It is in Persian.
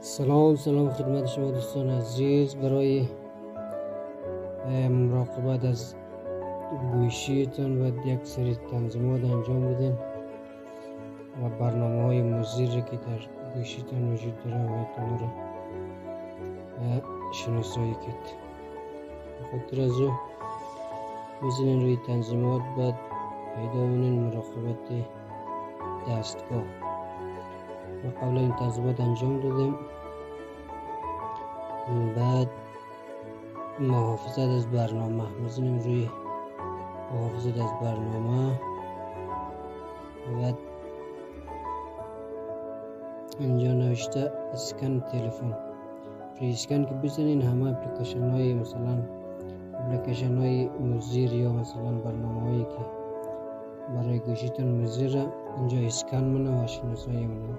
سلام خدمت شما دوستان عزیز. برای مراقبت از گوشیتان و یک سری تنظیمات انجام بدین و برنامه های مضری که در گوشیتان وجود داره باید اون رو شناسایی کرد. بخاطر از او بزنین روی تنظیمات، بعد پیدا کنین مراقبت دستگاه. و قبل این تنظیمات انجام دادیم. بعد محافظت از برنامه بزنیم روی محافظت از برنامه. بعد اینجا نوشته اسکن تلفن. روی اسکن که بزنین همه اپلیکیشن های مثلا اپلیکیشن های مضر یا مثلا برنامه هایی که برای گوشیتون مضر اینجا اسکن منه و شناسایی منه.